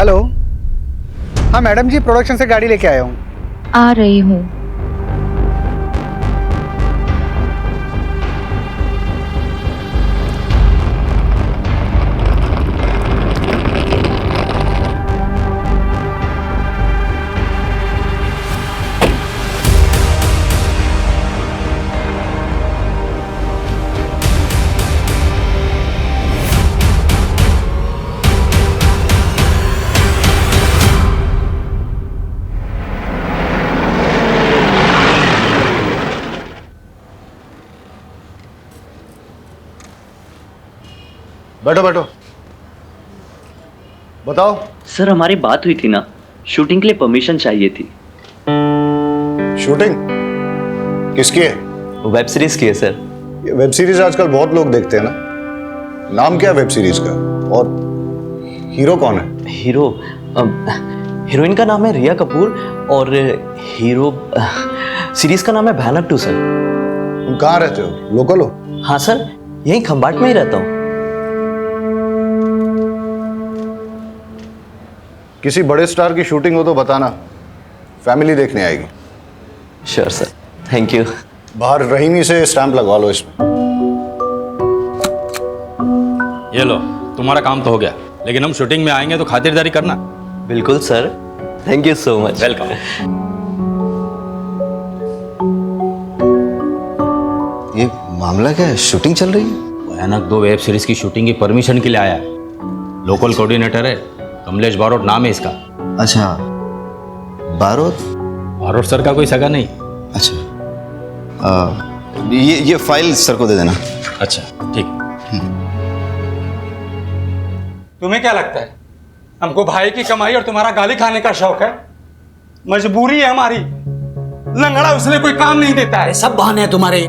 Hello. हाँ madam जी, production से गाड़ी लेके आया हूँ। आ रही हूँ। बैठो बैठो, बताओ। सर हमारी बात हुई थी ना, शूटिंग के लिए परमिशन चाहिए थी। शूटिंग किसकी है? वेब सीरीज की है सर। ये वेब सीरीज आजकल बहुत लोग देखते हैं ना। नाम क्या है वेब सीरीज का, और हीरो कौन है? हीरोइन का नाम है रिया कपूर और हीरो सीरीज का नाम है भयानक 2 सर। तुम कहाँ रहते हो, लोकल हो? हाँ सर, यहीं खंबाट में ही रहता हूँ। किसी बड़े स्टार की शूटिंग हो तो बताना, फैमिली देखने आएगी। Sure sir, thank you. बाहर रहीमी से स्टैंप लगवा लो इसमें। ये लो, तुम्हारा काम तो हो गया, लेकिन हम शूटिंग में आएंगे तो खातिरदारी करना। बिल्कुल sir, thank you so much. Welcome. ये मामला क्या है, शूटिंग चल रही है? भयानक 2 वेब सीरीज की शूटिंग की परमिशन के लिए आया है। लोकल कोऑर्डिनेटर है, कमलेश बारोट नाम है इसका। अच्छा, बारोट। बारोट सर का कोई सगा नहीं। अच्छा, ये फाइल सर को दे देना। अच्छा ठीक। तुम्हें क्या लगता है हमको भाई की कमाई और तुम्हारा गाली खाने का शौक है? मजबूरी है हमारी। लंगड़ा उसने कोई काम नहीं देता है। सब बहाने हैं तुम्हारे,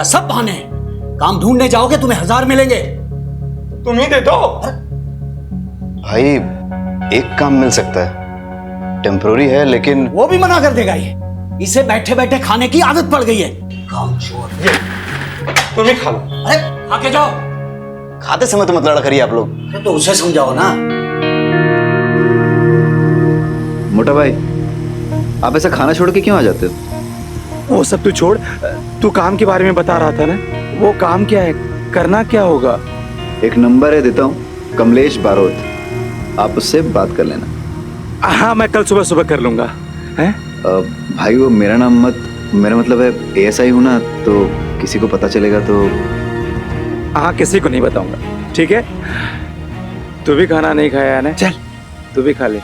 सब बहाने हैं। काम ढूंढने जाओगे तुम्हें 1000 मिलेंगे। तुम ही दे दो। भाई एक काम मिल सकता है, टेम्पोररी है, लेकिन वो भी मना कर देगा। ये इसे बैठे बैठे खाने की आदत पड़ गई है। कामचोर। तुम ही खा लो। अरे आके जाओ। खाते समय तो मत लड़ा करिए आप लोग। अरे तो उसे समझाओ ना। मोटा भाई, आप ऐसा खाना छोड़ के क्यों आ जाते हो? वो सब तू छोड़, तू काम के बारे में बता रहा था ना। वो काम क्या है, करना क्या होगा? एक नंबर है, देता हूँ, कमलेश बारोट, आप उससे बात कर लेना। हाँ मैं कल सुबह सुबह कर लूंगा। हैं? भाई वो मेरा नाम मत, मेरा मतलब है ASI हूँ ना, तो किसी को पता चलेगा तो। हाँ किसी को नहीं बताऊंगा, ठीक है? तू भी खाना नहीं खाया है ना, चल तू भी खा ले।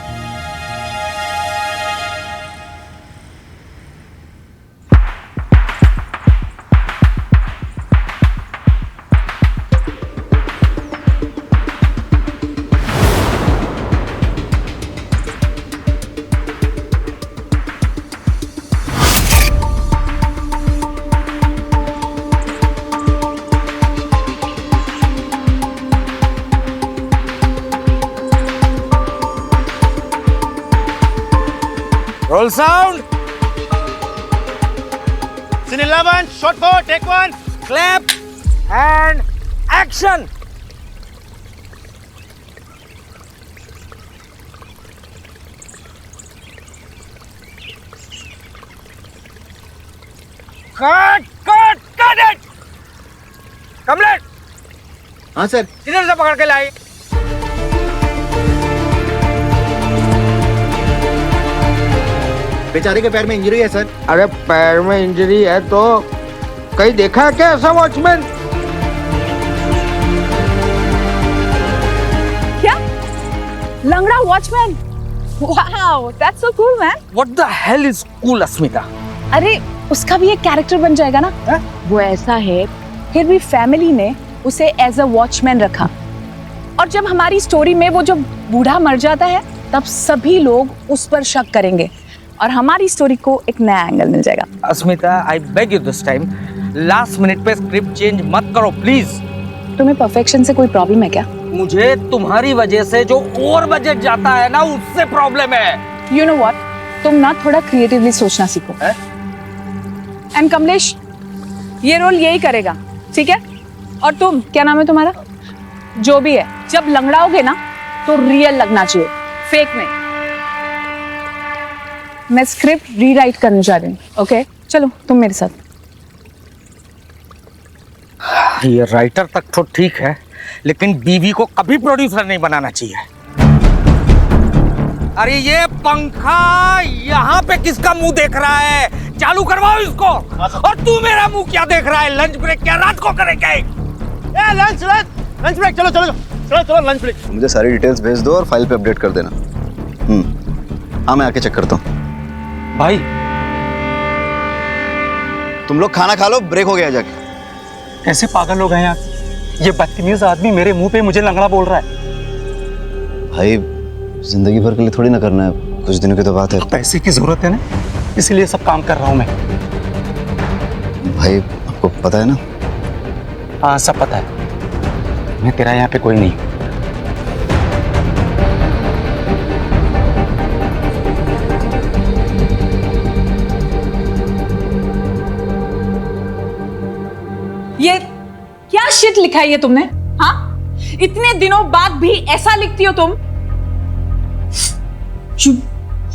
Roll sound. Scene 11, shot 4, take 1. Clap and action. Cut it. Kamlesh. हाँ सर। इधर से पकड़ के लाई। बेचारे के पैर में इंजरी है सर। अरे पैर में इंजरी है तो कहीं देखा है क्या ऐसा वॉचमैन? क्या? लंगड़ा watchman? Wow, that's so cool man. What the hell is cool, अस्मिता? अरे उसका भी एक कैरेक्टर बन जाएगा ना। है? वो ऐसा है, फिर भी फैमिली ने उसे एज अ वॉचमैन रखा, और जब हमारी स्टोरी में वो जब बूढ़ा मर जाता है तब सभी लोग उस पर शक करेंगे और हमारी स्टोरी को एक नया एंगल मिल जाएगा। Asmita, I beg you this time, last minute पे स्क्रिप्ट चेंज मत करो प्लीज। तुम्हें परफेक्शन से कोई प्रॉब्लम है क्या? मुझे तुम्हारी वजह से जो ओवर बजट जाता है ना, उससे प्रॉब्लम है। यू नो व्हाट, तुम ना थोड़ा क्रिएटिवली सोचना सीखो। एंड कमलेश, ये रोल यही करेगा, ठीक है? और तुम, क्या नाम है तुम्हारा? जो भी है, जब लंगड़ाओगे ना तो रियल लगना चाहिए, फेक नहीं, मैं स्क्रिप्ट रीराइट करने जा रही हूँ। ओके चलो तुम मेरे साथ। ये राइटर तक तो ठीक है, लेकिन बीवी को कभी प्रोड्यूसर नहीं बनाना चाहिए। अरे ये पंखा यहाँ पे किसका मुंह देख रहा है? चालू करवाओ इसको। और तू मेरा मुंह क्या देख रहा है? लंच ब्रेक क्या रात को करेगा? लंच ब्रेक, चलो चलो चलो चलो लंच ब्रेक। मुझे सारी डिटेल्स भेज दो और फाइल पे अपडेट कर देना। हाँ मैं आके चेक करता हूँ। भाई तुम लोग खाना खा लो, ब्रेक हो गया जाके। कैसे पागल लोग हैं यार, ये बदतमीज आदमी मेरे मुंह पे मुझे लंगड़ा बोल रहा है। भाई जिंदगी भर के लिए थोड़ी ना करना है, कुछ दिनों की तो बात है। पैसे की जरूरत है ना, इसलिए सब काम कर रहा हूं मैं। भाई आपको पता है ना? हाँ सब पता है, मैं तेरा यहाँ पे कोई नहीं। ये क्या शिट लिखा है ये तुमने? हाँ, इतने दिनों बाद भी ऐसा लिखती हो तुम? You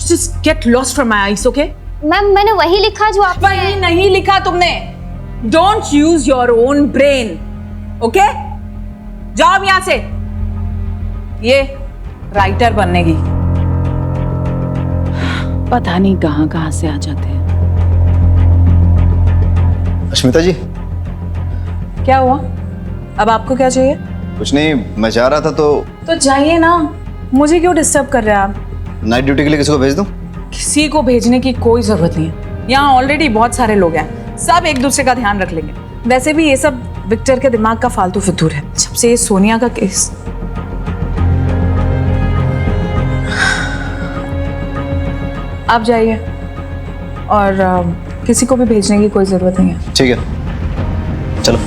just get lost from my eyes, okay? Ma'am मैंने वही लिखा जो आप। वही नहीं लिखा तुमने। Don't use your own brain, okay? जाओ अब यहां से। ये राइटर बनने की पता नहीं कहां से आ जाते हैं। अश्मिता जी क्या हुआ? अब आपको क्या चाहिए? कुछ नहीं, मैं जा रहा था तो जाइए ना, मुझे क्यों डिस्टर्ब कर रहे हैं आप? नाइट ड्यूटी के लिए किसी को भेज दूं? किसी को भेजने की कोई जरूरत नहीं है, यहाँ ऑलरेडी बहुत सारे लोग हैं, सब एक दूसरे का ध्यान रख लेंगे। वैसे भी ये सब विक्टर के दिमाग का फालतू फितूर है, जब से ये सोनिया का केस। आप जाइए और किसी को भी भेजने की कोई जरूरत नहीं है। ठीक है चलो।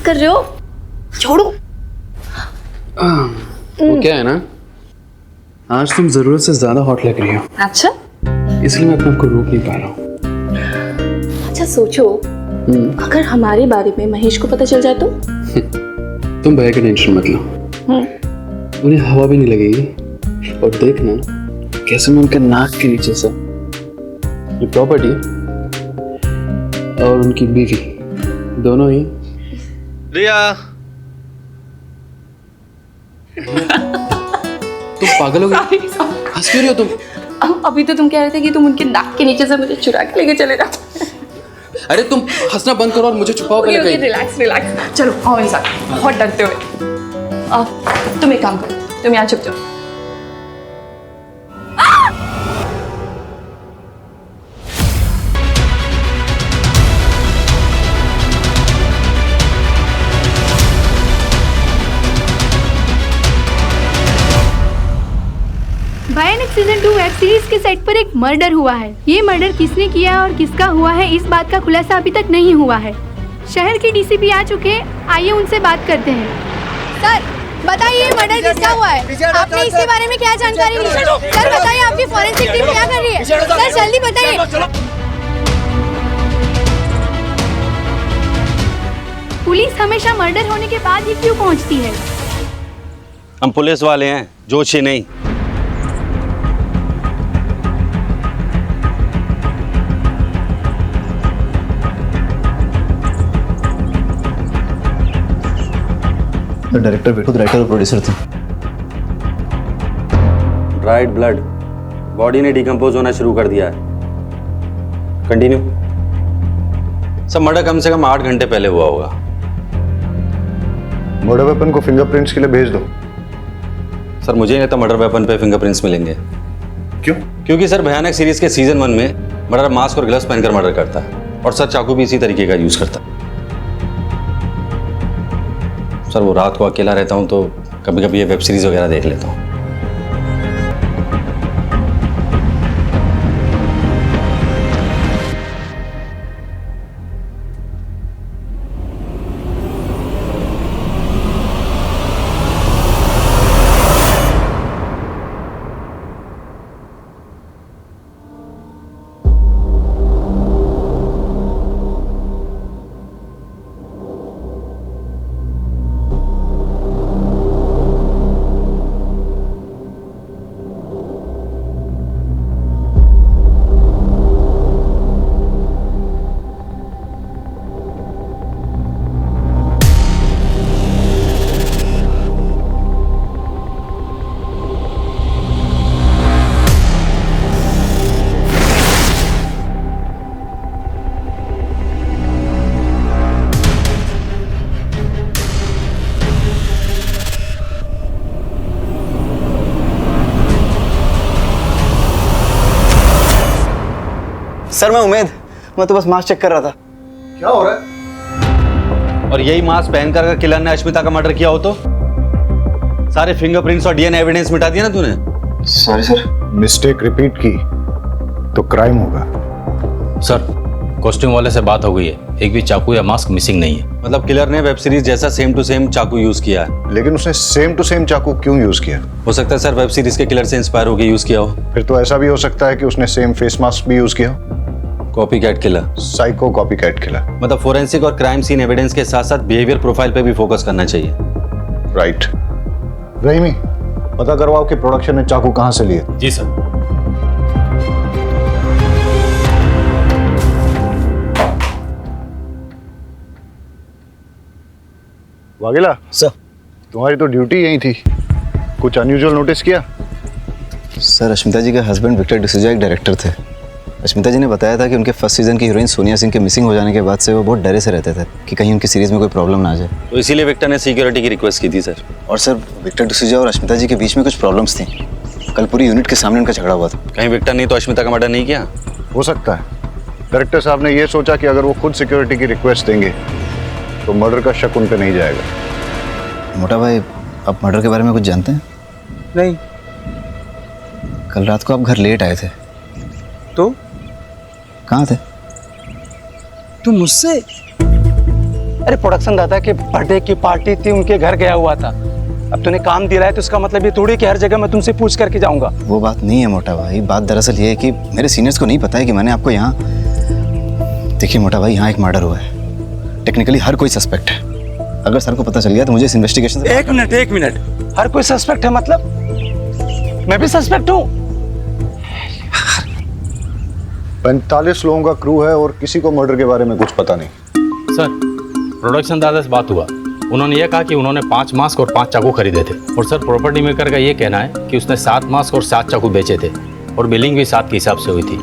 कर रहे हो? छोड़ो। वो क्या है ना, आज तुम जरूरत से ज्यादा हॉट लग रही हो। अच्छा, इसलिए मैं अपने आप को रोक नहीं पा रहा हूँ। अच्छा सोचो, अगर हमारे बारे में महेश को पता चल जाए तो? तुम भैया की टेंशन मत लो, उन्हें हवा भी नहीं लगेगी। और देखना कैसे मैं उनके नाक के नीचे से ये प्रॉपर्टी और उनकी बीवी दोनों ही। रिया तुम पागल हो गई, हंस क्यों रही हो तुम? अभी तो तुम कह रहे थे कि तुम उनके नाक के नीचे से मुझे चुरा के लेके चले जाओ। अरे तुम हंसना बंद करो और मुझे छुपाओ पहले कहीं। रिलैक्स रिलैक्स, चलो आओ मेरे साथ, बहुत डरते हुए। तुम एक काम करो, तुम यहाँ छुप जाओ। भयानक सीजन 2 वेब सीरीज के सेट पर एक मर्डर हुआ है। ये मर्डर किसने किया और किसका हुआ है, इस बात का खुलासा अभी तक नहीं हुआ है। शहर के डीसीपी आ चुके हैं, आइए उनसे बात करते हैं। सर बताइए मर्डर किसका हुआ है? आपने इसके बारे में क्या जानकारी ली? सर बताइए आपकी फॉरेंसिक टीम क्या कर रही है? सर जल्दी बताइए। पुलिस हमेशा मर्डर होने के बाद ही क्यों पहुंचती है? हम पुलिस वाले हैं, जोशी नहीं। डायरेक्टर खुद राइटर और प्रोड्यूसर थे। ड्राइड ब्लड बॉडी ने डिकम्पोज होना शुरू कर दिया है। कंटिन्यू। सर मर्डर कम से कम 8 घंटे पहले हुआ होगा। मर्डर वेपन को फिंगरप्रिंट्स के लिए भेज दो। सर मुझे नहीं लगता मर्डर वेपन पे फिंगरप्रिंट्स मिलेंगे। क्यों? क्योंकि सर भयानक सीरीज के सीजन 1 में मर्डर मास्क और ग्लव्स पहनकर मर्डर करता है और सर चाकू भी इसी तरीके का यूज करता है। सर वो रात को अकेला रहता हूँ तो कभी कभी ये वेब सीरीज वगैरह देख लेता हूँ। सर मैं तो बस मास्क चेक कर रहा था। क्या हो रहा है? और यही मास्क पहनकर अगर किलर ने अश्मिता का मर्डर किया हो तो सारे फिंगरप्रिंट्स और डीएनए एविडेंस मिटा दिया ना तूने। Sorry sir. मिस्टेक रिपीट की तो क्राइम होगा। सर कॉस्ट्यूम वाले से बात हो गई है, एक भी चाकू या मास्क मिसिंग नहीं है। मतलब किलर ने वेब सीरीज जैसा सेम टू सेम चाकू यूज किया है। लेकिन उसने सेम टू सेम चाकू क्यों यूज किया? हो सकता है सर वेब सीरीज के किलर से इंस्पायर होकर यूज किया हो। फिर तो ऐसा भी हो सकता है कि उसने सेम फेस मास्क भी यूज किया। Copy cat killer, psycho copy cat killer. मतलब फोरेंसिक और क्राइम सीन एविडेंस के साथ साथ बिहेवियर प्रोफाइल पे भी फोकस करना चाहिए। राइट। रहीमी, पता करवाओ कि प्रोडक्शन ने चाकू कहां से लिए। जी सर। वाघेला सर, तुम्हारी तो ड्यूटी यही थी, कुछ अनयूजुअल नोटिस किया? सर अश्मिता जी के हस्बैंड विक्टर डिसूजा एक डायरेक्टर थे। अश्मिता जी ने बताया था कि उनके फर्स्ट सीजन की हीरोइन सोनिया सिंह के मिसिंग हो जाने के बाद से वो बहुत डरे से रहते थे कि कहीं उनकी सीरीज में कोई प्रॉब्लम ना आ जाए। तो इसीलिए विक्टर ने सिक्योरिटी की रिक्वेस्ट की थी सर। और सर विक्टर डिसूजा और अश्मिता जी के बीच में कुछ प्रॉब्लम्स थी। कल पूरी यूनिट के सामने उनका झगड़ा हुआ था। कहीं विक्टर नहीं तो अश्मिता का मर्डर नहीं किया? हो सकता है। डायरेक्टर साहब ने ये सोचा कि अगर वो खुद सिक्योरिटी की रिक्वेस्ट देंगे तो मर्डर का शक उन पर नहीं जाएगा। मोटा भाई, आप मर्डर के बारे में कुछ जानते हैं? नहीं। कल रात को आप घर लेट आए थे तो कहाँ थे? तू मुझसे? अरे प्रोडक्शन दादा के बर्थडे की पार्टी थी, उनके घर गया हुआ था। अब तूने काम दिलाया तो इसका मतलब ये थोड़ी कि हर जगह मैं तुमसे पूछ करके जाऊंगा। वो बात नहीं है मोटा भाई, बात दरअसल ये है कि मेरे सीनियर्स को नहीं पता है कि मैंने आपको यहाँ। देखिए मोटा भाई, यहाँ एक मर्डर हुआ है। टेक्निकली हर कोई सस्पेक्ट है। अगर सर को पता चल गया तो मुझे इस इन्वेस्टिगेशन से। एक मिनट, हर कोई सस्पेक्ट है मतलब? मैं भी सस्पेक्ट हूँ? 45 लोगों का क्रू है और किसी को मर्डर के बारे में कुछ पता नहीं। सर प्रोडक्शन दादा से बात हुआ, उन्होंने ये कहा कि उन्होंने 5 मास्क और 5 चाकू खरीदे थे। और सर प्रॉपर्टी मेकर का ये कहना है कि उसने 7 मास्क और 7 चाकू बेचे थे और बिलिंग भी 7 के हिसाब से हुई थी।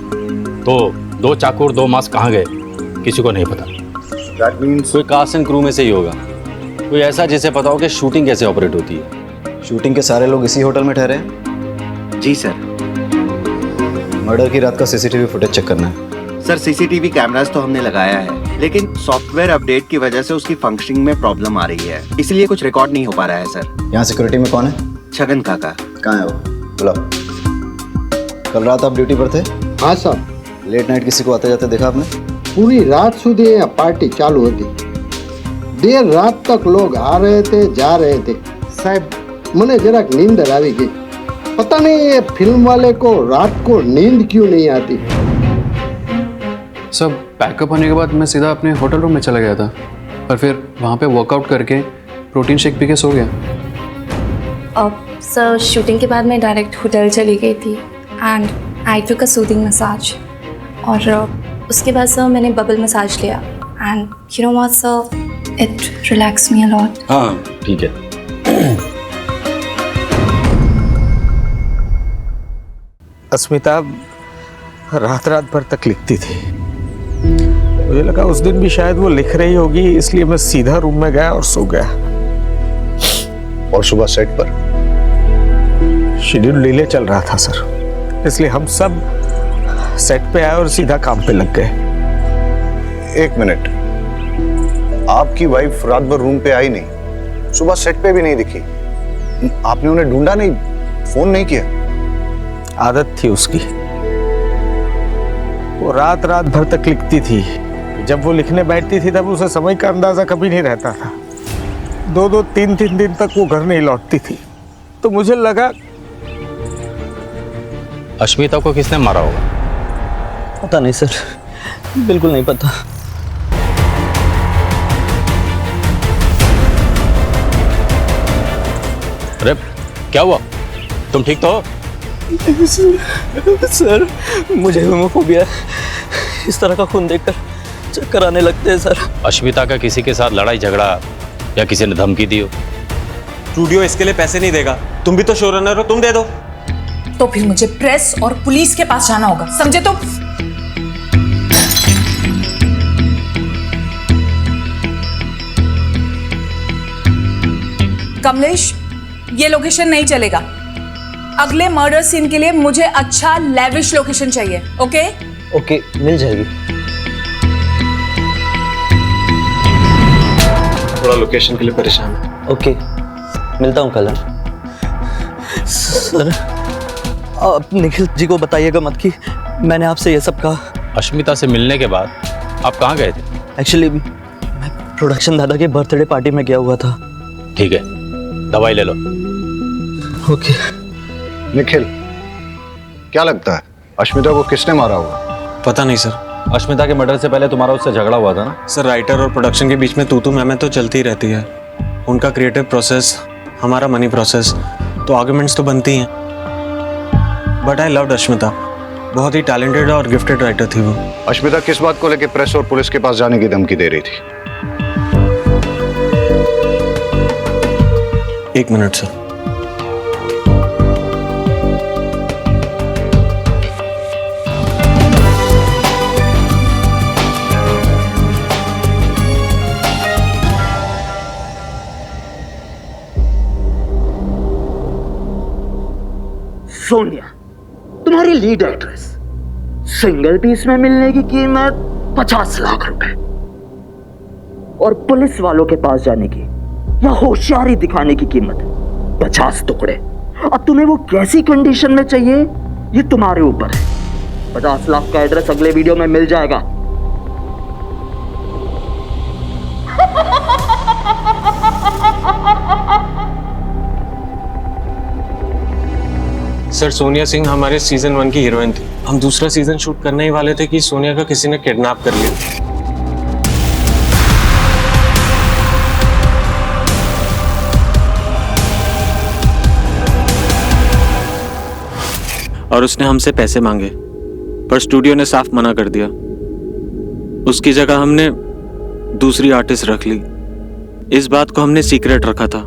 तो 2 चाकू और 2 मास्क कहाँ गए किसी को नहीं पता। That means कोई कास्ट एंड क्रू में से ही होगा, कोई ऐसा जिसे पता हो कि शूटिंग कैसे ऑपरेट होती है। शूटिंग के सारे लोग इसी होटल में ठहरे हैं? जी सर। मर्डर की रात का सीसीटीवी फुटेज चेक करना है। सर सीसीटीवी कैमरास तो हमने लगाया है, लेकिन सॉफ्टवेयर अपडेट की वजह से उसकी फंक्शनिंग में प्रॉब्लम आ रही है, इसलिए कुछ रिकॉर्ड नहीं हो पा रहा है सर। यहाँ सिक्योरिटी में कौन है? छगन काका। कहाँ है वो? बुलाओ। कल रात आप ड्यूटी पर थे? हाँ साहब। लेट नाइट किसी को आते जाते देखा आपने? पूरी रात सुधी यहाँ पार्टी चालू होती, देर रात तक लोग आ रहे थे जा रहे थे। साहब मुझे जरा नींदर आ गई, पता नहीं ये फिल्म वाले को रात को नींद क्यों नहीं आती। सब पैकअप होने के बाद मैं सीधा अपने होटल रूम में चला गया था और फिर वहाँ पे वर्कआउट करके प्रोटीन शेक पी के सो गया। अब सर शूटिंग के बाद मैं डायरेक्ट होटल चली गई थी and I took a soothing massage. और उसके बाद सर मैंने बबल मसाज लिया and you know what sir, it relax me a lot. हाँ ठीक है। अस्मिता रात रात भर तक लिखती थी। मुझे लगा उस दिन भी शायद वो लिख रही होगी, इसलिए मैं सीधा रूम में गया और सो गया। और सुबह सेट पर शेड्यूल डिले चल रहा था सर, इसलिए हम सब सेट पे आए और सीधा काम पे लग गए। एक मिनट, आपकी वाइफ रात भर रूम पे आई नहीं, सुबह सेट पे भी नहीं दिखी, आपने उन्हें ढूंढा नहीं, फोन नहीं किया? आदत थी उसकी, वो रात रात भर तक लिखती थी। जब वो लिखने बैठती थी तब उसे समय का अंदाजा कभी नहीं रहता था। 2-2, 3-3 दिन तक वो घर नहीं लौटती थी। तो मुझे लगा अश्मिता को किसने मारा होगा? पता नहीं सर, बिल्कुल नहीं पता। अरे क्या हुआ, तुम ठीक तो हो? सर मुझे हेमोफोबिया, इस तरह का खून देखकर चक्कर आने लगते हैं सर। अश्मिता का किसी के साथ लड़ाई झगड़ा या किसी ने धमकी दी हो? स्टूडियो इसके लिए पैसे नहीं देगा, तुम भी तो शो रनर हो, तुम दे दो। तो फिर मुझे प्रेस और पुलिस के पास जाना होगा, समझे? तो कमलेश, ये लोकेशन नहीं चलेगा। अगले मर्डर सीन के लिए मुझे अच्छा लेविश लोकेशन चाहिए। ओके? ओके, मिल जाएगी। थोड़ा लोकेशन के लिए परेशान है। ओके, मिलता हूँ कल। सर आप निखिल जी को बताइएगा मत कि मैंने आपसे ये सब कहा। अश्मिता से मिलने के बाद आप कहाँ गए थे? एक्चुअली मैं प्रोडक्शन दादा के बर्थडे पार्टी में गया हुआ था। ठीक है, दवाई ले लो। ओके। निखिल, क्या लगता है अश्मिता को किसने मारा होगा? पता नहीं सर। अश्मिता के मर्डर से पहले तुम्हारा उससे झगड़ा हुआ था ना? सर राइटर और प्रोडक्शन के बीच में तू मैं तो चलती रहती है। उनका क्रिएटिव प्रोसेस, हमारा मनी प्रोसेस, तो आर्गुमेंट्स तो बनती हैं। बट आई लव्ड अश्मिता, बहुत ही टैलेंटेड और गिफ्टेड राइटर थी वो। अश्मिता किस बात को लेकर प्रेस और पुलिस के पास जाने की धमकी दे रही थी? एक मिनट सर। सोनिया, तुम्हारी लीड एक्ट्रेस, सिंगल पीस में मिलने की कीमत 50 लाख रुपए और पुलिस वालों के पास जाने की या होशियारी दिखाने की कीमत 50 टुकड़े। अब तुम्हें वो कैसी कंडीशन में चाहिए ये तुम्हारे ऊपर है। 50 लाख का एड्रेस अगले वीडियो में मिल जाएगा। सर सोनिया सिंह हमारे सीजन 1 की हीरोइन थी। हम दूसरा सीजन शूट करने ही वाले थे कि सोनिया का किसी ने किडनैप कर लिया। और उसने हमसे पैसे मांगे, पर स्टूडियो ने साफ मना कर दिया। उसकी जगह हमने दूसरी आर्टिस्ट रख ली। इस बात को हमने सीक्रेट रखा था।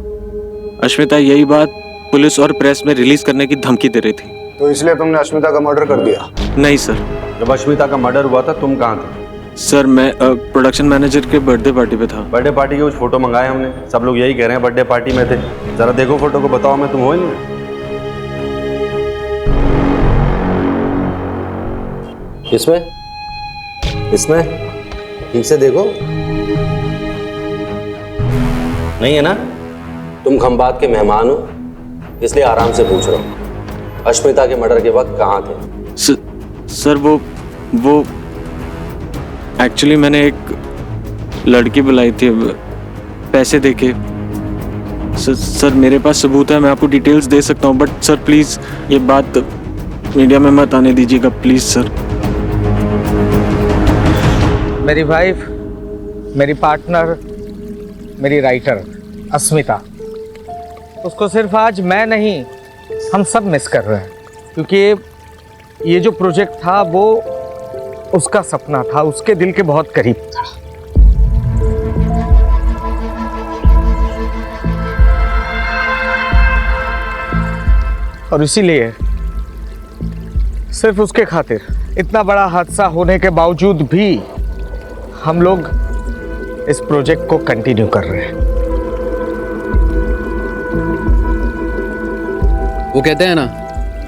अश्मिता यही बात पुलिस और प्रेस में रिलीज करने की धमकी दे रही थी। तो इसलिए तुमने अश्मिता का मर्डर कर दिया? नहीं सर। जब अश्मिता का मर्डर हुआ था तुम कहाँ थे? सर मैं प्रोडक्शन मैनेजर के बर्थडे पार्टी पे था। बर्थडे पार्टी के कुछ फोटो मंगाए हमने, सब लोग यही कह रहे हैं बर्थडे पार्टी में थे। जरा देखो फोटो को, बताओ मैं तुम हो ही नहीं? इसमें ठीक से देखो, नहीं है ना? तुम खंबात के मेहमान हो, इसलिए आराम से पूछ रहा हूँ, अश्मिता के मर्डर के वक्त कहाँ थे? सर वो एक्चुअली मैंने एक लड़की बुलाई थी पैसे देके। सर मेरे पास सबूत है, मैं आपको डिटेल्स दे सकता हूँ, बट सर प्लीज ये बात मीडिया में मत आने दीजिएगा प्लीज सर। मेरी वाइफ, मेरी पार्टनर, मेरी राइटर अस्मिता, उसको सिर्फ आज मैं नहीं हम सब मिस कर रहे हैं, क्योंकि ये जो प्रोजेक्ट था वो उसका सपना था, उसके दिल के बहुत करीब था। और इसीलिए सिर्फ उसके खातिर इतना बड़ा हादसा होने के बावजूद भी हम लोग इस प्रोजेक्ट को कंटिन्यू कर रहे हैं। वो कहते हैं ना,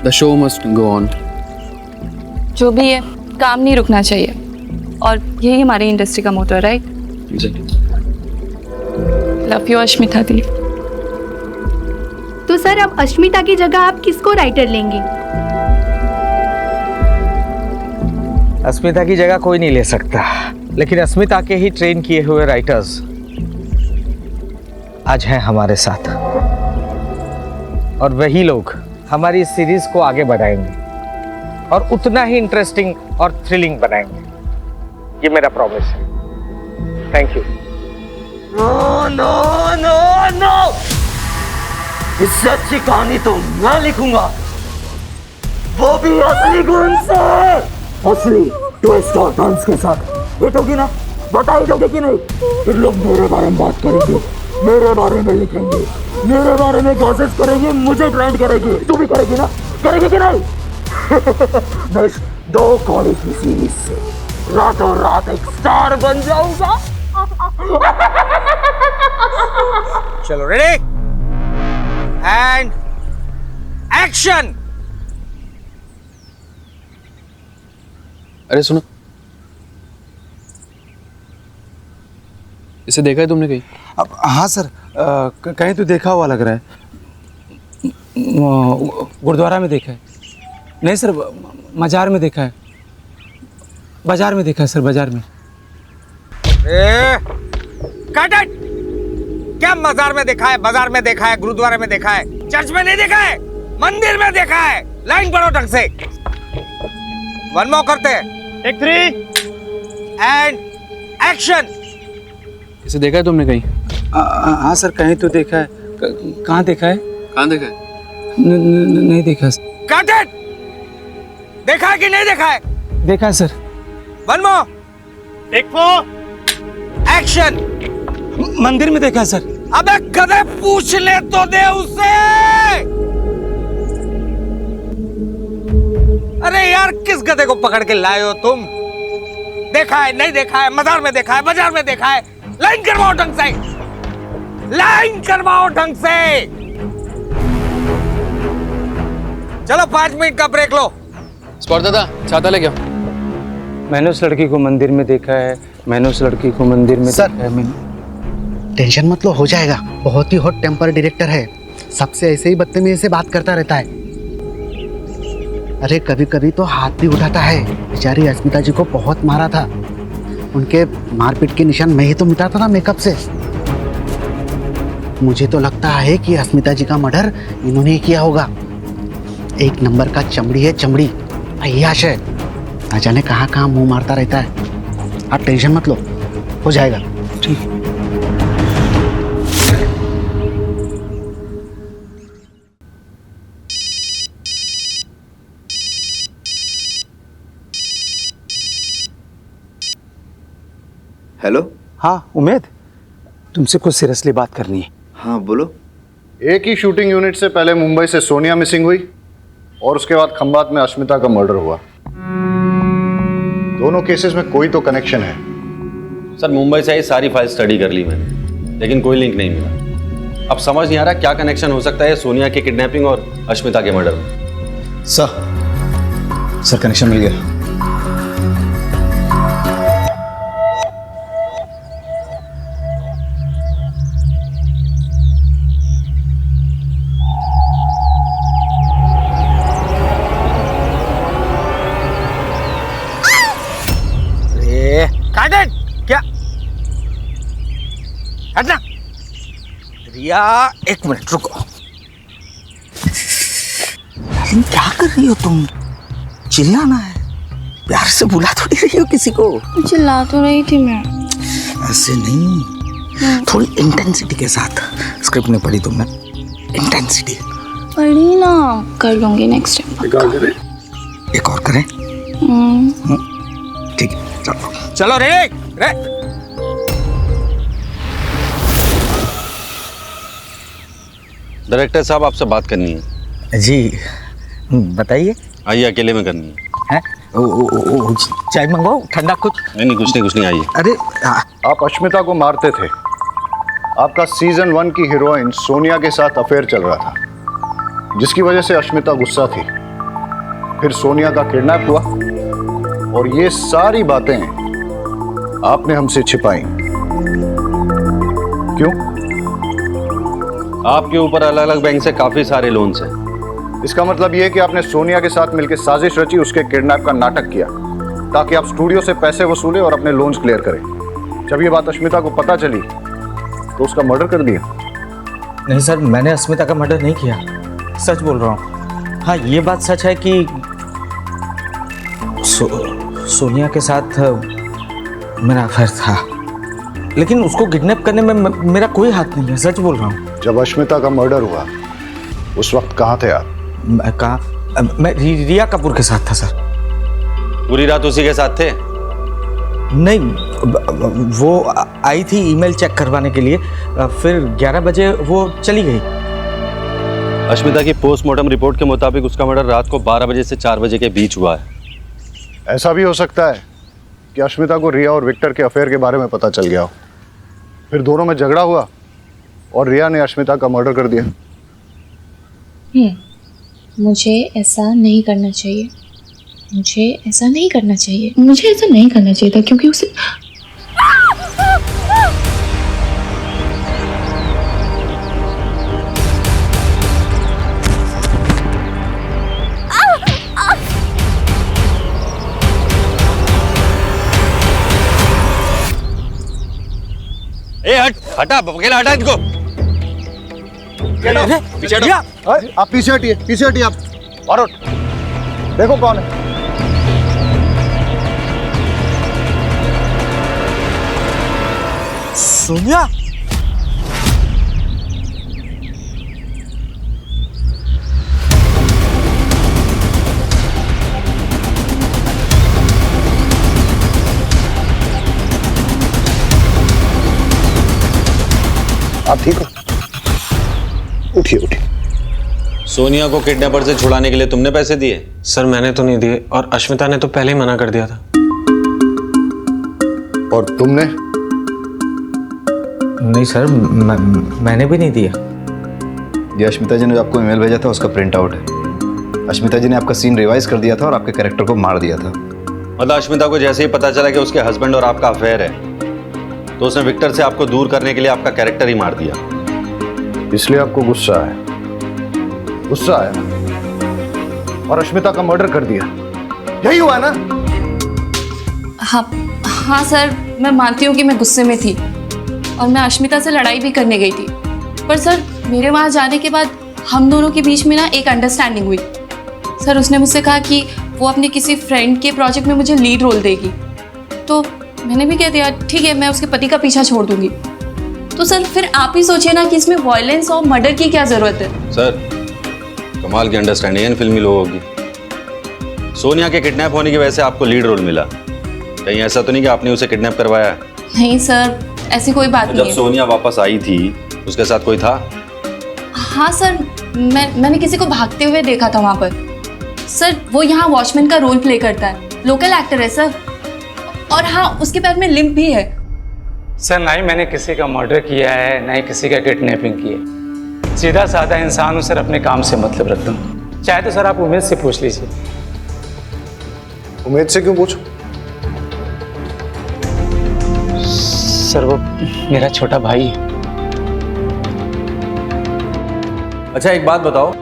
the show must go on. जो भी है, काम नहीं रुकना चाहिए, और यही हमारी इंडस्ट्री का मोटो है, राइट? लव यू अश्मिता दी। तो सर अब अश्मिता की जगह आप किसको राइटर लेंगे? अस्मिता की जगह कोई नहीं ले सकता, लेकिन अस्मिता के ही ट्रेन किए हुए राइटर्स आज हैं हमारे साथ, और वही लोग हमारी इस सीरीज को आगे बढ़ाएंगे और उतना ही इंटरेस्टिंग और थ्रिलिंग बनाएंगे। ये मेरा प्रॉमिस है। Thank you. No no no no, इससे अच्छी कहानी तो मैं लिखूंगा, वो भी असली गुण से, असली ट्विस्ट और टर्न्स के साथ। हिट होगी ना, बता ही दोगे कि नहीं? फिर लोग मेरे बारे में बात करेंगे, मेरे बारे में लिखेंगे, मेरे बारे में गॉसिप करेंगे, मुझे ट्रेंड करेगी। तू भी करेगी ना, करेगी कि नहीं? मैं 2 कॉलेज की सीरीज से रातों रात एक स्टार बन जाऊंगा। चलो रेडी एंड एक्शन। अरे सुनो, इसे देखा है तुमने कहीं? अब हाँ सर, कहीं तो देखा हुआ लग रहा है। गुरुद्वारा में देखा है। नहीं सर, मजार में देखा है। बाजार में देखा है सर, बाजार में। Cut it! क्या मजार में देखा है, बाजार में देखा है, गुरुद्वारे में देखा है, चर्च में नहीं देखा है, मंदिर में देखा है। लाइन पढ़ो ढंग से। वन मोर करते हैं। Take 3 and action. इसे देखा है तुमने कहीं? हाँ सर, कहीं तो देखा है। कहाँ देखा है? कहाँ देखा है? नहीं देखा सर। Cut it! देखा है कि नहीं देखा है? देखा है sir. One more. Take 4 action. मंदिर में देखा है सर। अबे गधे, पूछ ले तो दे उससे। अरे यार, किस गधे को पकड़ के लाए हो तुम? देखा है, नहीं देखा है, मजार में देखा है, बाजार में देखा है। लाइन करवाओ ढंग से, लाइन करवाओ ढंग से। चलो 5 मिनट का ब्रेक लो। स्पॉट दादा, छाता लेके आओ। मैंने उस लड़की को मंदिर में देखा है। मैंने उस लड़की को मंदिर में सर, देखा है। टेंशन मत लो, हो जाएगा। बहुत ही हॉट टेम्पर डायरेक्टर है, सबसे ऐसे ही बदतमीजी से बात करता रहता है। अरे कभी कभी तो हाथ भी उठाता है। बेचारी अस्मिता जी को बहुत मारा था, उनके मारपीट के निशान मैं ही तो मिटाता था मेकअप से। मुझे तो लगता है कि अस्मिता जी का मर्डर इन्होंने ही किया होगा। एक नंबर का चमड़ी है, चमड़ी अय्याश है, ना जाने कहाँ कहाँ मुंह मारता रहता है। आप टेंशन मत लो, हो जाएगा। ठीक। हेलो। हाँ उमेद, तुमसे कुछ सीरियसली बात करनी है। हाँ बोलो। एक ही शूटिंग यूनिट से पहले मुंबई से सोनिया मिसिंग हुई और उसके बाद खंबात में अश्मिता का मर्डर हुआ। दोनों केसेस में कोई तो कनेक्शन है। सर मुंबई से आई सारी फाइल स्टडी कर ली मैंने, लेकिन कोई लिंक नहीं मिला। अब समझ नहीं आ रहा क्या कनेक्शन हो सकता है सोनिया की किडनैपिंग और अश्मिता के मर्डर में। सर कनेक्शन मिल गया। क्या हटना। रिया, एक मिनट रुको। क्या कर रही हो तुम? चिल्लाना है, प्यार से बुला थोड़ी रही हो किसी को। चिल्ला तो रही थी मैं। ऐसे नहीं, थोड़ी इंटेंसिटी के साथ। स्क्रिप्ट में पढ़ी तुमने? इंटेंसिटी पढ़ी ना, कर लूंगी नेक्स्ट टाइम। एक और करें? एक और करें? ठीक है, चलो चलो रेडी रे। डायरेक्टर साहब आपसे बात करनी है। जी बताइए। आइए, अकेले में करनी है। चाय मंगवाओ, ठंडा कुछ? नहीं, कुछ नहीं, आइए। अरे आप अश्मिता को मारते थे। आपका सीजन 1 की हीरोइन सोनिया के साथ अफेयर चल रहा था, जिसकी वजह से अश्मिता गुस्सा थी। फिर सोनिया का किडनैप हुआ और ये सारी बातें आपने हमसे छिपाई। क्यों? आपके ऊपर अलग अलग बैंक से काफी सारे लोन्स हैं। इसका मतलब ये है कि आपने सोनिया के साथ मिलकर साजिश रची, उसके किडनैप का नाटक किया ताकि आप स्टूडियो से पैसे वसूले और अपने लोन्स क्लियर करें। जब ये बात अश्मिता को पता चली तो उसका मर्डर कर दिया। नहीं सर, मैंने अस्मिता का मर्डर नहीं किया, सच बोल रहा हूँ। हाँ, ये बात सच है कि सोनिया के साथ मेरा अफेयर था, लेकिन उसको किडनैप करने में मेरा कोई हाथ नहीं है, सच बोल रहा हूँ। जब अश्मिता का मर्डर हुआ उस वक्त कहाँ थे आप? मैं रिया कपूर के साथ था सर। पूरी रात उसी के साथ थे? नहीं, वो आई थी ईमेल चेक करवाने के लिए, फिर 11 बजे वो चली गई। अश्मिता की पोस्टमार्टम रिपोर्ट के मुताबिक उसका मर्डर रात को 12 बजे से 4 बजे के बीच हुआ है। ऐसा भी हो सकता है कि अश्मिता को रिया और विक्टर के अफेयर के बारे में पता चल गया हो, फिर दोनों में झगड़ा हुआ और रिया ने अश्मिता का मर्डर कर दिया। मुझे ऐसा नहीं करना चाहिए, मुझे ऐसा नहीं करना चाहिए, मुझे ऐसा नहीं करना चाहिए था, क्योंकि उसे हटा, अकेला हटा इनको। पीछे हटो। आप पीछे हटिए आप। मारो, देखो कौन है। सोनिया, आप ठीक हो? उठिए। सोनिया को किडनैपर से छुड़ाने के लिए तुमने पैसे दिए? सर, मैंने तो नहीं दिए, और अश्मिता ने तो पहले ही मना कर दिया था। और तुमने? नहीं सर, मैंने भी नहीं दिया। ये अश्मिता जी ने जो आपको ईमेल भेजा था उसका प्रिंट आउट है। अश्मिता जी ने आपका सीन रिवाइज कर दिया था और आपके कैरेक्टर को मार दिया था। मतलब अश्मिता को जैसे ही पता चला कि उसके हस्बैंड और आपका अफेयर है, तो उसने विक्टर से आपको दूर करने के लिए आपका कैरेक्टर ही मार दिया। इसलिए आपको गुस्सा आया और अश्मिता का मर्डर कर दिया, यही हुआ ना? हाँ सर, मैं मानती हूँ कि मैं गुस्से में थी और मैं अश्मिता से लड़ाई भी करने गई थी, पर सर मेरे वहाँ जाने के बाद हम दोनों के बीच में ना एक अंडरस्टैंडिंग हुई। सर, उसने मुझसे कहा कि वो अपने किसी फ्रेंड के प्रोजेक्ट में मुझे लीड रोल देगी, तो मैंने भी कह दिया ठीक है, मैं उसके पति का पीछा छोड़ दूंगी। तो सर फिर आप ही सोचिए ना कि इसमें वायलेंस और मर्डर की क्या जरूरत है। सर, कमाल की अंडरस्टैंडिंग है इन फिल्मी लोगों की। सोनिया के किडनैप होने की वजह से आपको लीड रोल मिला, कहीं ऐसा तो नहीं कि आपने उसे किडनैप करवाया? नहीं सर, ऐसी कोई बात नहीं जब है। सोनिया वापस आई थी उसके साथ कोई था? हाँ सर, मैंने किसी को भागते हुए देखा था वहाँ पर। सर, वो यहाँ वॉचमैन का रोल प्ले करता है, लोकल एक्टर है सर, और हाँ उसके पैर में लिम्प भी है। सर, ना ही मैंने किसी का मर्डर किया है, ना ही किसी का किडनैपिंग की है। सीधा साधा इंसान हूँ सर, अपने काम से मतलब रखता हूँ। चाहे तो सर आप उमेद से पूछ लीजिए। उमेद से क्यों पूछो? सर, वो मेरा छोटा भाई है। अच्छा, एक बात बताओ,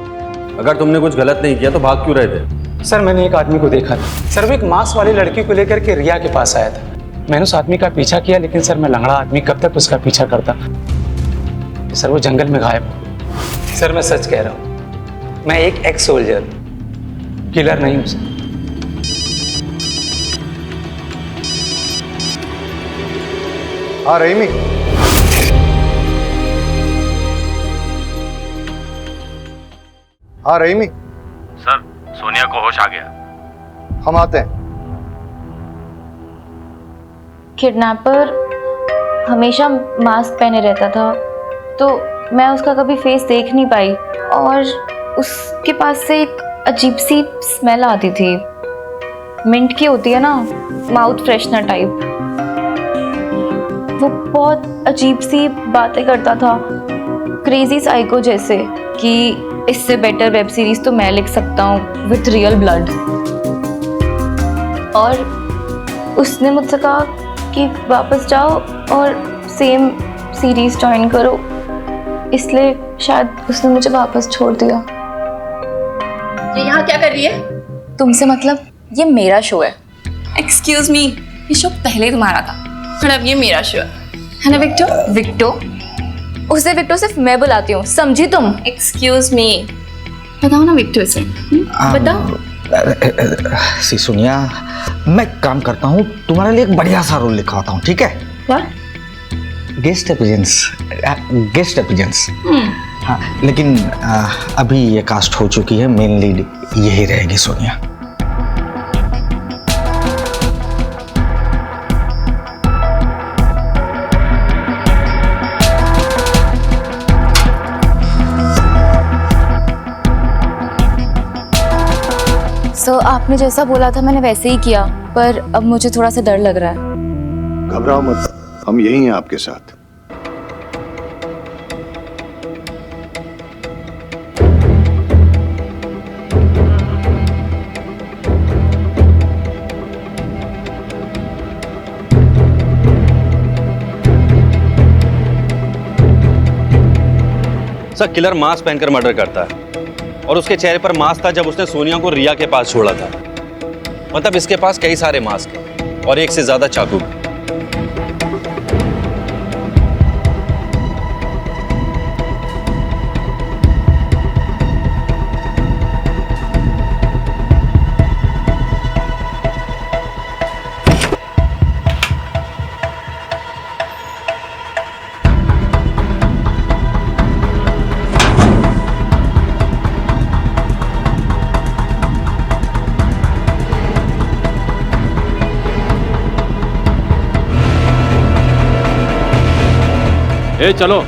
अगर तुमने कुछ गलत नहीं किया तो भाग क्यों रहे थे? सर, मैंने एक आदमी को देखा था सर, वो एक मास्क वाली लड़की को लेकर के रिया के पास आया था। मैंने उस आदमी का पीछा किया, लेकिन सर मैं लंगड़ा आदमी कब तक उसका पीछा करता। सर, वो जंगल में गायब हो। सर, मैं सच कह रहा हूँ, मैं एक एक्स सोल्जर, किलर नहीं हूँ सर। हाँ रहीमी, हाँ रहीमी। सर, सोनिया को होश आ गया। हम आते हैं। किडनैपर हमेशा मास्क पहने रहता था, तो मैं उसका कभी फेस देख नहीं पाई, और उसके पास से एक अजीब सी स्मेल आती थी, मिंट की होती है ना, माउथ फ्रेशनर टाइप। वो बहुत अजीब सी बातें करता था, क्रेजी साइको जैसे, कि इससे बेटर वेब सीरीज तो मैं लिख सकता हूँ विथ रियल ब्लड। और उसने मुझसे कहा कि वापस जाओ और सेम सीरीज ज्वाइन करो, इसलिए शायद उसने मुझे वापस छोड़ दिया। ये यहाँ क्या कर रही है? तुमसे मतलब? ये मेरा शो है। एक्सक्यूज मी, ये शो पहले तुम्हारा था और अब ये मेरा शो है ना विक्टो? विक्टो? उसे विक्टो सिर्फ मैं बुलाती हूँ, समझी तुम? एक्सक्यूज मी, बताओ ना विक्टो से, बताओ। सी सोनिया, मैं काम करता हूँ, तुम्हारे लिए एक बढ़िया सा रोल लिखवाता हूँ, ठीक है? What? गेस्ट एपिजेंस। हाँ, लेकिन अभी ये कास्ट हो चुकी है, मेन लीड यही रहेगी सोनिया। So, आपने जैसा बोला था मैंने वैसे ही किया, पर अब मुझे थोड़ा सा डर लग रहा है। घबराओ मत, हम यही हैं आपके साथ। सर, किलर मास्क पहनकर मर्डर करता है और उसके चेहरे पर मास्क था जब उसने सोनिया को रिया के पास छोड़ा था। मतलब इसके पास कई सारे मास्क हैं और एक से ज्यादा चाकू। ए चलो।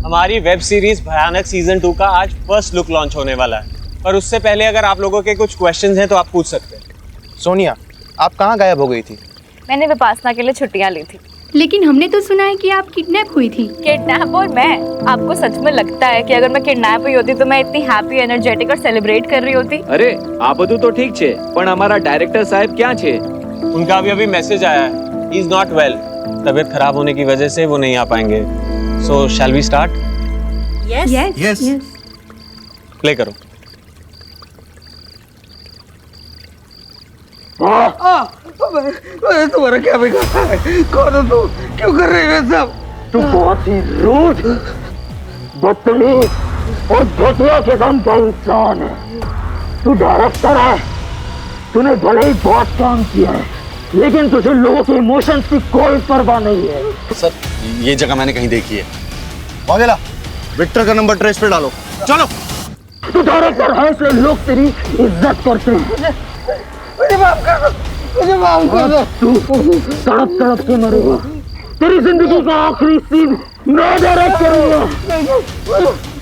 हमारी वेब सीरीज भयानक सीजन 2 का आज फर्स्ट लुक लॉन्च होने वाला है, पर उससे पहले अगर आप लोगों के कुछ क्वेश्चंस हैं तो आप पूछ सकते हैं। सोनिया, आप कहाँ गायब हो गई थी? मैंने विपासना के लिए छुट्टियां ली थी। लेकिन हमने तो सुना है कि आप किडनैप हुई थी। किडनैप? और मैं? आपको सच में लगता है कि अगर मैं किडनैप हुई होती तो मैं इतनी हैप्पी, एनर्जेटिक और सेलिब्रेट कर रही होती? अरे आ બધું तो ठीक छे, पण हमारा डायरेक्टर साहब क्या छे? उनका अभी मैसेज आया है, ही इज नॉट वेल। तबीयत खराब होने की वजह से वो नहीं आ पाएंगे। So shall we start? Yes. Yes. Yes. Yes. Play करो। तुम्हारा क्या बिगाड़ा है? कौन हो तू? क्यों कर रही है सब? तू बहुत ही रूड, बदतमीज और घटिया किस्म का इंसान है। तू डायरेक्टर है, तूने भले ही बहुत काम किया है, लेकिन तुझे लोगों के इमोशंस की कोई परवाह नहीं है। सर, ये जगह मैंने कहीं देखी है। वागेला, विक्टर का नंबर ट्रेस पे डालो। चलो। तू डायरेक्टर है इसलिए लोग तेरी इज्जत करते हैं। मुझे माफ कर दो, मुझे माफ कर दो। तू तड़प तड़प के मरेगा। तेरी जिंदगी का आखिरी सीन मैं डायरेक्ट करूंगा।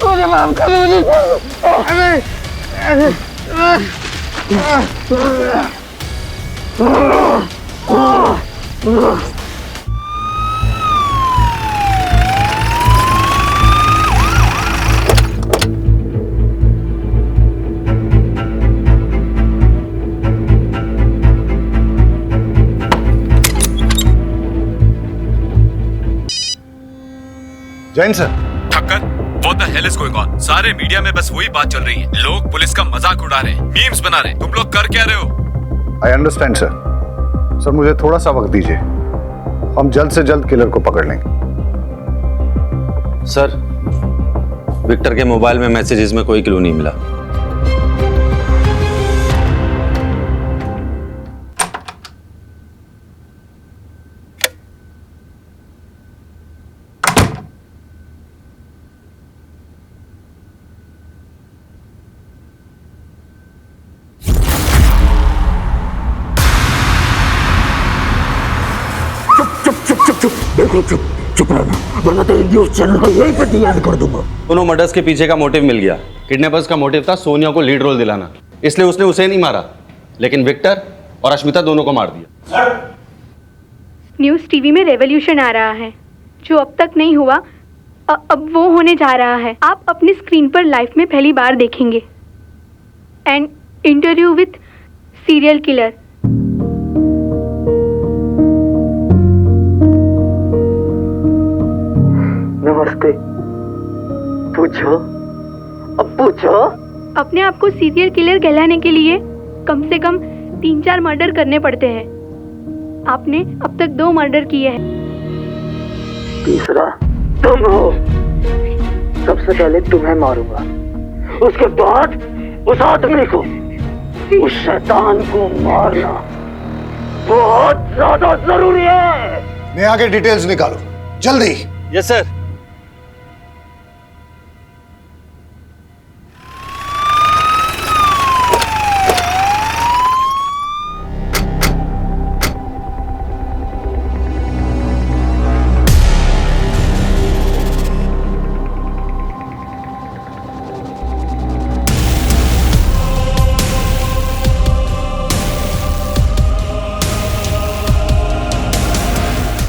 मुझे माफ कर दो। Jain sir. Thakkar, what the hell is going on? सारे मीडिया में बस वही बात चल रही है। लोग पुलिस का मजाक उड़ा रहे हैं, मीम्स बना रहे हैं। तुम लोग कर क्या रहे हो? I understand sir. सर मुझे थोड़ा सा वक्त दीजिए, हम जल्द से जल्द किलर को पकड़ लेंगे। सर, विक्टर के मोबाइल में मैसेजेस में कोई क्लू नहीं मिला। बिल्कुल चुप रहना, वरना तेरी न्यूज़ चैनल यहीं पे डीएड कर दूंगा। दोनों मर्डर्स के पीछे का मोटिव मिल गया। किडनैपर्स का मोटिव था सोनिया को लीड रोल दिलाना, इसलिए उसने उसे नहीं मारा, लेकिन विक्टर और अश्मिता दोनों को मार दिया। न्यूज़ टीवी में रेवोल्यूशन आ रहा है, जो अब तक नहीं हुआ अब वो होने जा रहा है। आप अपनी स्क्रीन पर लाइफ में पहली बार देखेंगे। And interview with serial killer. नमस्ते। पूछो, अब पूछो। अपने आप को सीरियल किलर कहलाने के लिए कम से कम 3-4 मर्डर करने पड़ते हैं। आपने अब तक 2 मर्डर किए हैं। तीसरा तुम हो। सबसे पहले तुम्हें मारूंगा, उसके बाद उस आदमी को, उस शैतान को मारना बहुत ज्यादा जरूरी है। मैं आगे डिटेल्स निकालो जल्दी। Yes sir.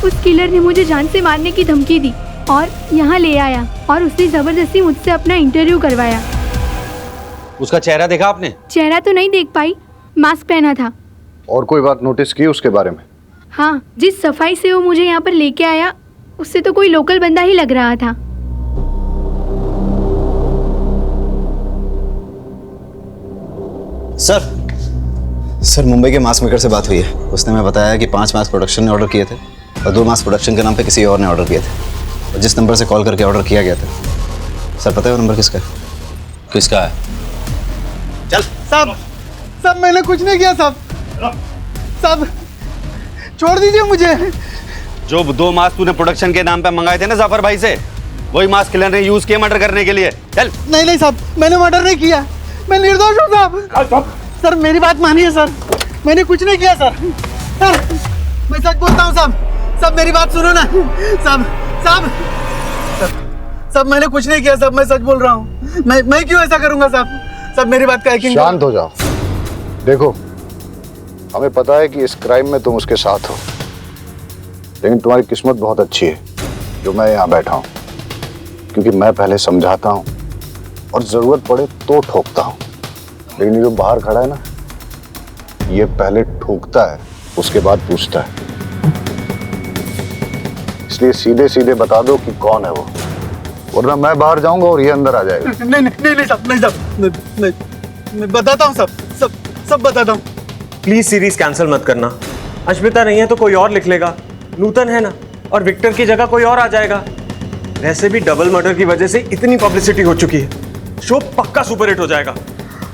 उस किलर ने मुझे जान से मारने की धमकी दी और यहाँ ले आया और उसने जबरदस्ती मुझसे अपना इंटरव्यू करवाया। उसका चेहरा देखा आपने? चेहरा तो नहीं देख पाई, मास्क पहना था। और कोई बात नोटिस की उसके बारे में? हाँ, जिस सफाई से वो मुझे यहाँ पर लेके आया उससे तो कोई लोकल बंदा ही लग रहा था। सर मुंबई के मास मेकर से बात हुई है। उसने हमें बताया कि 5 मास प्रोडक्शन ने ऑर्डर किए थे और 2 मास प्रोडक्शन के नाम पे किसी और ने ऑर्डर किए थे। और जिस नंबर से कॉल करके ऑर्डर किया गया था, सर पता है वो नंबर किसका है? किसका है? चल। साहब मैंने कुछ नहीं किया साहब। साहब छोड़ दीजिए मुझे। जो 2 मास्क तूने प्रोडक्शन के नाम पे मंगाए थे ना जाफर भाई से, वही मास्क किलर ने यूज किए मर्डर करने के लिए। चल। नहीं साहब, मैंने मर्डर नहीं किया, मैं निर्दोष हूँ साहब। सर मेरी बात मानिए सर, मैंने कुछ नहीं किया सर। सर मैं सच बोलता हूँ साहब। साहब मेरी बात सुनो ना साहब मैंने कुछ नहीं किया साहब, मैं सच बोल रहा हूँ। मैं क्यों ऐसा करूँगा साहब मेरी बात का यकीन। शांत हो जाओ। देखो, हमें पता है कि इस क्राइम में तुम उसके साथ हो, लेकिन तुम्हारी किस्मत बहुत अच्छी है जो मैं यहाँ बैठा हूँ, क्योंकि मैं पहले समझाता हूँ और जरूरत पड़े तो ठोकता हूँ, लेकिन ये जो बाहर खड़ा है ना, ये पहले ठोकता है उसके बाद पूछता है। इसलिए सीधे सीधे बता दो कि कौन है वो, वरना मैं बाहर जाऊंगा और ये अंदर आ जाएगा। नहीं साहब, मैं बताता हूँ सब बताता हूँ। प्लीज सीरीज कैंसिल मत करना। अश्मिता नहीं है तो कोई और लिख लेगा, नूतन है ना, और विक्टर की जगह कोई और आ जाएगा। वैसे भी डबल मर्डर की वजह से इतनी पब्लिसिटी हो चुकी है, शो पक्का सुपरहिट हो जाएगा।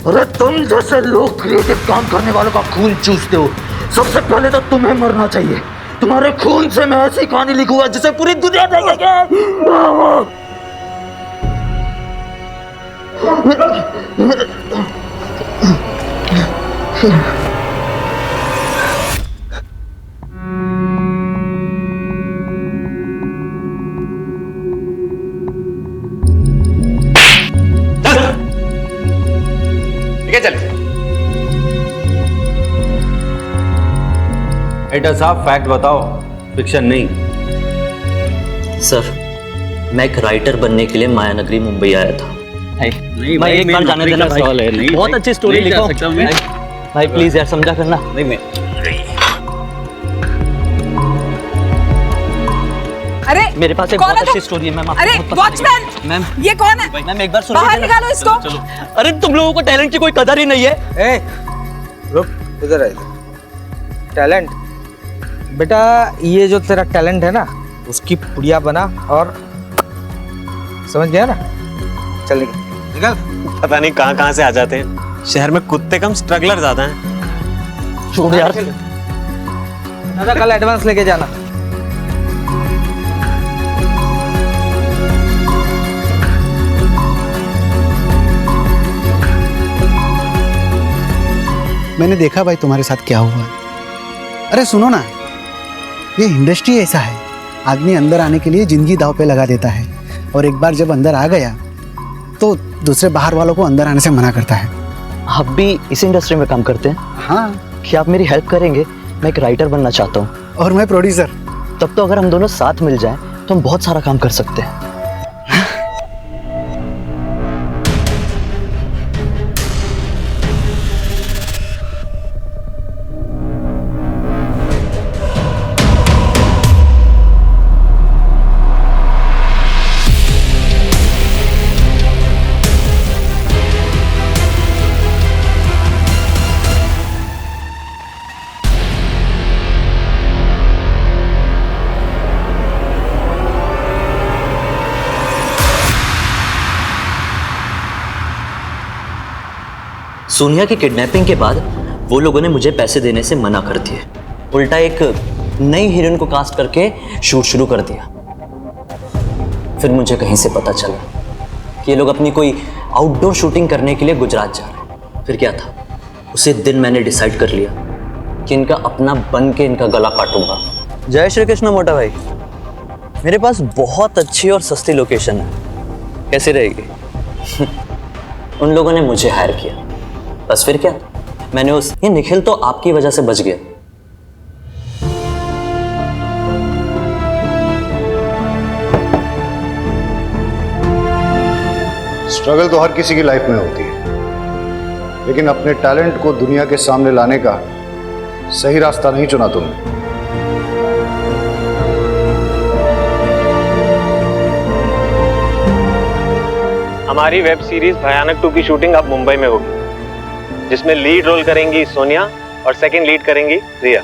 अरे तुम जैसे लोग क्रिएटिव काम करने वालों का खून चूसते हो, सबसे पहले तो तुम्हें मरना चाहिए। तुम्हारे खून से मैं ऐसी कहानी लिखूंगा जिसे पूरी दुनिया देखेगी। चल एडा साहब, फैक्ट बताओ, फिक्शन नहीं। सर, मैं एक राइटर बनने के लिए मायानगरी मुंबई आया था। मैं एक बार जाने देना भाई, बहुत अच्छी स्टोरी लिखो भाई, प्लीज यार समझा करना। नहीं मैं अरे मेरे पास एक बहुत अच्छी स्टोरी है मैम। अरे वॉचमैन मैम, ये कौन है? मैम एक बार सुनो, बाहर निकालो इसको। अरे तुम लोगों को टैलेंट की कोई कदर ही नहीं है। रुक, इधर आइए। टैलेंट बेटा, ये जो तेरा टैलेंट है ना, उसकी पुड़िया बना और समझ गया ना? चल निकल। पता नहीं कहाँ कहाँ से आ जाते हैं। शहर में कुत्ते कम स्ट्रगलर ज्यादा हैं। छोड़ यार। दादा कल एडवांस लेके जाना। मैंने देखा भाई तुम्हारे साथ क्या हुआ है। अरे सुनो ना, ये इंडस्ट्री ऐसा है, आदमी अंदर आने के लिए जिंदगी दांव पे लगा देता है, और एक बार जब अंदर आ गया तो दूसरे बाहर वालों को अंदर आने से मना करता है। आप भी इस इंडस्ट्री में काम करते हैं? हाँ। क्या आप मेरी हेल्प करेंगे? मैं एक राइटर बनना चाहता हूँ। और मैं प्रोड्यूसर। तब तो अगर हम दोनों साथ मिल जाएं तो हम बहुत सारा काम कर सकते हैं। सोनिया की किडनैपिंग के बाद वो लोगों ने मुझे पैसे देने से मना कर दिए, उल्टा एक नई हीरोइन को कास्ट करके शूट शुरू कर दिया। फिर मुझे कहीं से पता चला कि ये लोग अपनी कोई आउटडोर शूटिंग करने के लिए गुजरात जा रहे हैं। फिर क्या था, उसी दिन मैंने डिसाइड कर लिया कि इनका अपना बन के इनका गला काटूंगा। जय श्री कृष्ण मोटा भाई, मेरे पास बहुत अच्छी और सस्ती लोकेशन है, कैसी रहेगी? उन लोगों ने मुझे हायर किया, बस फिर क्या, मैंने ये निखिल तो आपकी वजह से बच गया। स्ट्रगल तो हर किसी की लाइफ में होती है, लेकिन अपने टैलेंट को दुनिया के सामने लाने का सही रास्ता नहीं चुना तुमने। हमारी वेब सीरीज भयानक 2 की शूटिंग अब मुंबई में होगी, जिसमें लीड रोल करेंगी सोनिया और सेकंड लीड करेंगी रिया।